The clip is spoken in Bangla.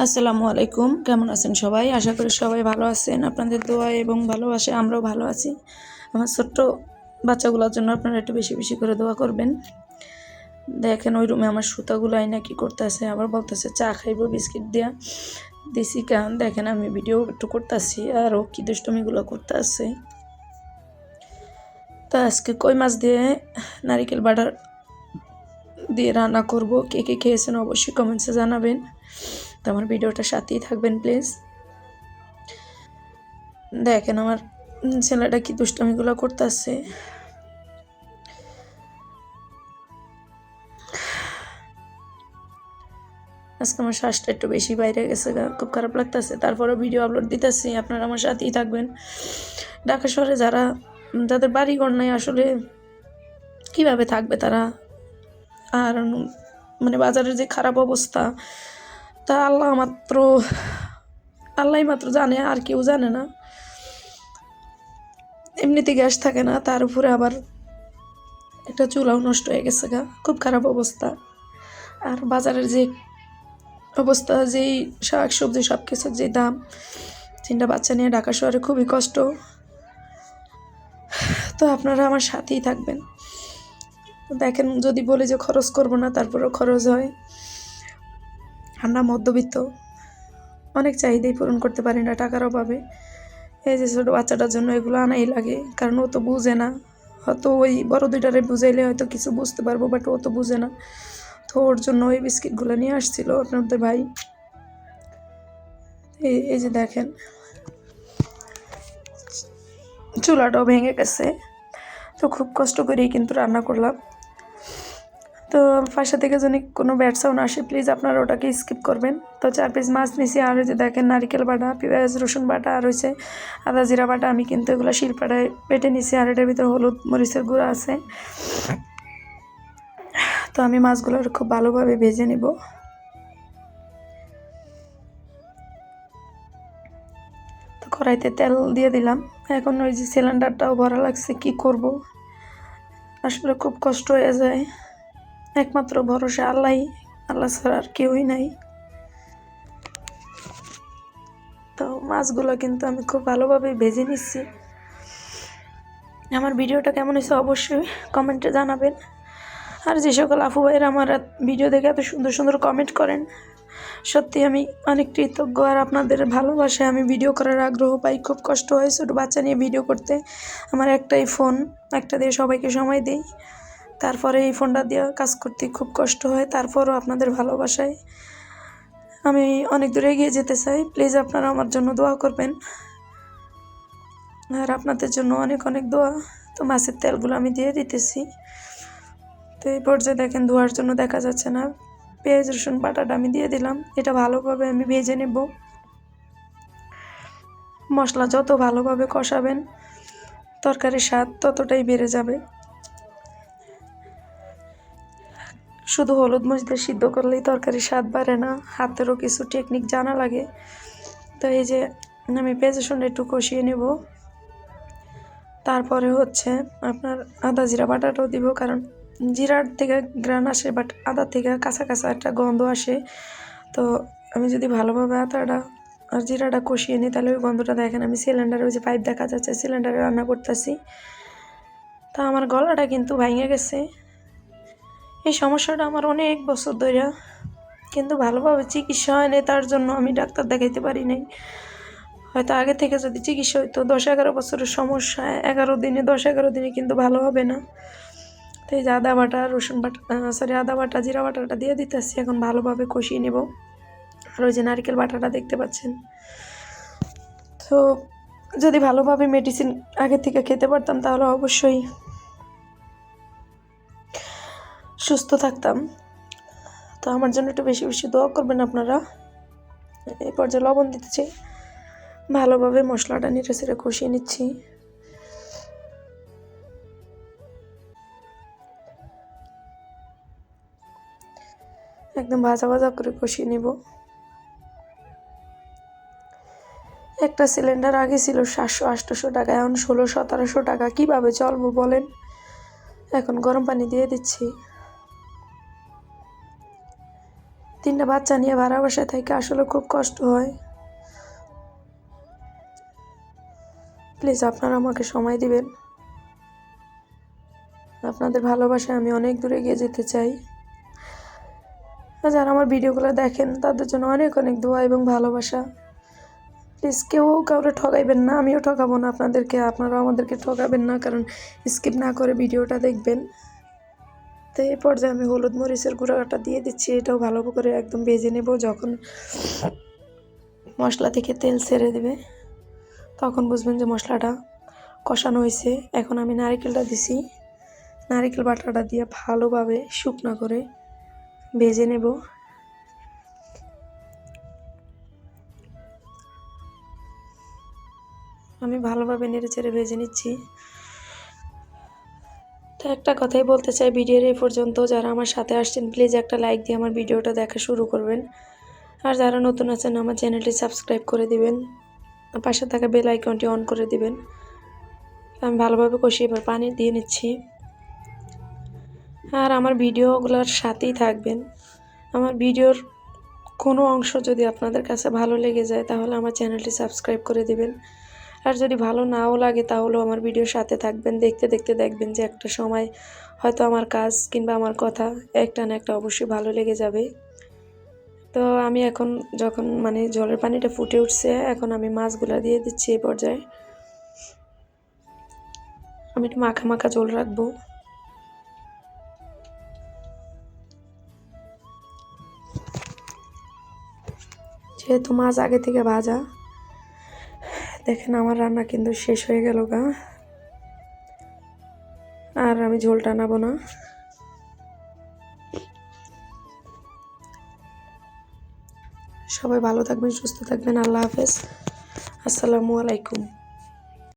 আসসালামু আলাইকুম। কেমন আছেন সবাই? আশা করি সবাই ভালো আছেন। আপনাদের দোয়া এবং ভালোবাসায় আমরাও ভালো আছি। আমার ছোট্ট বাচ্চাগুলোর জন্য আপনারা একটু বেশি বেশি করে দোয়া করবেন। দেখেন ওই রুমে আমার সুতাগুলো আইনা কি করতেছে, আবার বলতেছে চা খাইব বিস্কিট দিয়া দিছি কারণ দেখেন আমি ভিডিও একটু করতেছি আর ও কি দুষ্টমিগুলো করতেছে। তো আজকে কই মাছ দিয়ে নারিকেল বাটার দিয়ে রান্না করব। কে কে খেয়েছেন অবশ্যই কমেন্টসে জানাবেন। তো আমার ভিডিওটা সাথেই থাকবেন প্লিজ। দেখেন আমার ছেলেটা কি দুষ্টামিগুলো করতেছে। আজকে আমার শ্বাসটা একটু বেশি বাইরে গেছে, খুব খারাপ লাগতেছে। তারপরে ভিডিও আপলোড দিতেছি, আপনারা আমার সাথেই থাকবেন। ঢাকা শহরে যাদের বাড়িঘর নাই আসলে কিভাবে থাকবে তারা, আর মানে বাজারের যে খারাপ অবস্থা তা আল্লাহই মাত্র জানে, আর কেউ জানে না। এমনিতে গ্যাস থাকে না, তার উপরে আবার একটা চুলাও নষ্ট হয়ে গেছে খুব খারাপ অবস্থা। আর বাজারের যে অবস্থা, যেই শাক সবজি সব কিছুর যে দাম, 3টা বাচ্চা নিয়ে ঢাকা শহরে খুবই কষ্ট। তো আপনারা আমার সাথেই থাকবেন। দেখেন যদি বলি যে খরচ করব না, তারপরেও খরচ হয়। আমরা মধ্যবিত্ত, অনেক চাহিদাই পূরণ করতে পারি না টাকার অভাবে। এই যে ছোটো বাচ্চাটার জন্য এগুলো আনাই লাগে, কারণ ও তো বুঝে না। হয়তো ওই বড় দুইটারে বুঝাইলে হয়তো কিছু বুঝতে পারবো, বাট ও তো বুঝে না। তো ওর জন্য ওই বিস্কিটগুলো নিয়ে আসছিল আপনাদের ভাই। এই যে দেখেন চুলাটাও ভেঙে গেছে, তো খুব কষ্ট করেই কিন্তু রান্না করলাম। তো পাশা থেকে যদি কোনো ব্যাড সাউন্ড আসে প্লিজ আপনারা ওটাকে স্কিপ করবেন। তো 4 পিস মাছ নিছি, আর ওই যে দেখেন নারিকেল বাটা, পেঁয়াজ রসুন বাটা, আর হয়েছে আদা জিরা বাটা। আমি কিন্তু এগুলো শিলপাটায় বেটে নিছি, আর এটার ভিতরে হলুদ মরিচের গুঁড়া আছে। তো আমি মাছগুলো খুব ভালোভাবে ভেজে নিব। তো কড়াইতে তেল দিয়ে দিলাম। এখন ওই যে সিলিন্ডারটাও ভরা লাগছে, কি করব, আসলে খুব কষ্ট হয়ে যায়। একমাত্র ভরসা আল্লাহ, আল্লাহ ছাড়া আর কেউই নাই। তো মাছগুলো কিন্তু আমি খুব ভালোভাবে ভেজে নিচ্ছি। আমার ভিডিওটা কেমন হয়েছে অবশ্যই কমেন্টে জানাবেন। আর যে সকল আপু ভাইয়েরা আমার ভিডিও দেখে এত সুন্দর সুন্দর কমেন্ট করেন, সত্যি আমি অনেক কৃতজ্ঞ। আর আপনাদের ভালোবাসায় আমি ভিডিও করার আগ্রহ পাই। খুব কষ্ট হয় ছোটো বাচ্চা নিয়ে ভিডিও করতে। আমার একটাই ফোন, একটা দিয়ে সবাইকে সময় দিই, তারপরে এই ফোনটা দিয়ে কাজ করতে খুব কষ্ট হয়। তারপরও আপনাদের ভালোবাসায় আমি অনেক দূরে এগিয়ে যেতে চাই। প্লিজ আপনারা আমার জন্য দোয়া করবেন, আর আপনাদের জন্য অনেক অনেক দোয়া। তো মাছের তেলগুলো আমি দিয়ে দিতেছি। তো এই পর্যায়ে দেখেন ধোয়ার জন্য দেখা যাচ্ছে না, পেঁয়াজ রসুন বাটাটা আমি দিয়ে দিলাম। এটা ভালোভাবে আমি ভেজে নেব। মশলা যত ভালোভাবে কষাবেন তরকারির স্বাদ ততটাই বেড়ে যাবে। শুধু হলুদ মরিচ দিয়ে সিদ্ধ করলেই তরকারির স্বাদ বাড়ে না, হাতেরও কিছু টেকনিক জানা লাগে। তো এই যে আমি পেঁয়াজ রসুনটা একটু কষিয়ে নেব। তারপরে হচ্ছে আপনার আদা জিরা বাটাটাও দিব, কারণ জিরার থেকে ঘ্রাণ আসে, বাট আদা থেকে কাঁচা কাঁচা একটা গন্ধ আসে। তো আমি যদি ভালোভাবে আদাটা আর জিরাটা কষিয়ে নিই তাহলে ওই গন্ধটা, দেখেন আমি সিলিন্ডারে ওই যে পাইপ দেখা যাচ্ছে, সিলিন্ডারে রান্না করতেছি। তা আমার গলাটা কিন্তু ভেঙে গেছে। এই সমস্যাটা আমার অনেক বছর ধরে, কিন্তু ভালোভাবে চিকিৎসা হয়নি, তার জন্য আমি ডাক্তার দেখাইতে পারি নাই। হয়তো আগে থেকে যদি চিকিৎসা হইতো, 10-11 বছরের সমস্যা 10-11 দিনে কিন্তু ভালো হবে না। তো এই যে আদা বাটা রসুন বাটা আদা বাটা জিরা বাটাটা দিয়ে দিতেছি, এখন ভালোভাবে কষিয়ে নেব। আর ওই যে নারকেল বাটাটা দেখতে পাচ্ছেন। তো যদি ভালোভাবে মেডিসিন আগে থেকে খেতে পারতাম তাহলে অবশ্যই সুস্থ থাকতাম। তো আমার জন্য একটু বেশি বেশি দোয়া করবেন আপনারা। এই পর্যায়ে লবণ দিতে চাই, ভালোভাবে মশলাটা নেড়ে চেড়ে কষিয়ে নিচ্ছি। একদম ভাজা ভাজা করে কষিয়ে নিব। একটা সিলিন্ডার আগে ছিল 700-800 টাকা, এখন 1600-1700 টাকা। কীভাবে চলবো বলেন? এখন গরম পানি দিয়ে দিচ্ছি। 3টা বাচ্চা নিয়ে ভাড়া বাসায় থেকে আসলে খুব কষ্ট হয়। প্লিজ আপনারা আমাকে সময় দিবেন। আপনাদের ভালোবাসায় আমি অনেক দূরে এগিয়ে যেতে চাই। যারা আমার ভিডিওগুলো দেখেন তাদের জন্য অনেক অনেক দোয়া এবং ভালোবাসা। প্লিজ কেউ কাউকে ঠকাইবেন না, আমিও ঠকাবো না আপনাদেরকে, আপনারাও আমাদেরকে ঠকাবেন না, কারণ স্কিপ না করে ভিডিওটা দেখবেন। তো এই পর্যায়ে আমি হলুদ মরিচের গুঁড়োটা দিয়ে দিচ্ছি, এটাও ভালো করে একদম ভেজে নেব। যখন মশলা থেকে তেল ছেড়ে দেবে তখন বুঝবেন যে মশলাটা কষানো হয়েছে। এখন আমি নারকেলটা দিছি, নারকেল বাটাটা দিয়ে ভালোভাবে শুকনো করে ভেজে নেব। আমি ভালোভাবে নেড়ে চেড়ে ভেজে নিচ্ছি। তো একটা কথাই বলতে চাই, ভিডিওর এই পর্যন্ত যারা আমার সাথে আসছেন প্লিজ একটা লাইক দিয়ে আমার ভিডিওটা দেখা শুরু করবেন। আর যারা নতুন আছেন আমার চ্যানেলটি সাবস্ক্রাইব করে দিবেন, পাশে থাকা বেল আইকনটি অন করে দিবেন। আমি ভালোভাবে কষিয়ে এবার পানি দিয়ে নিচ্ছি। আর আমার ভিডিওগুলোর সাথেই থাকবেন। আমার ভিডিওর কোনো অংশ যদি আপনাদের কাছে ভালো লেগে যায় তাহলে আমার চ্যানেলটি সাবস্ক্রাইব করে দিবেন। আর যদি ভালো নাও লাগে তাহলেও আমার ভিডিওর সাথে থাকবেন। দেখতে দেখতে দেখবেন যে একটা সময় হয়তো আমার কাজ কিংবা আমার কথা একটা না একটা অবশ্যই ভালো লেগে যাবে। তো আমি এখন যখন জলের পানিটা ফুটে উঠছে, এখন আমি মাছগুলো দিয়ে দিচ্ছি। এই পর্যায়ে আমি একটু মাখা মাখা ঝোল রাখবো। যেহেতু মাছ আগে থেকে ভাজা, দেখেন আমার রান্না কিন্তু শেষ হয়ে গেল গা। আর আমি ঝোল টানাবো না। সবাই ভালো থাকবেন, সুস্থ থাকবেন। আল্লাহ হাফেজ, আসসালামু আলাইকুম।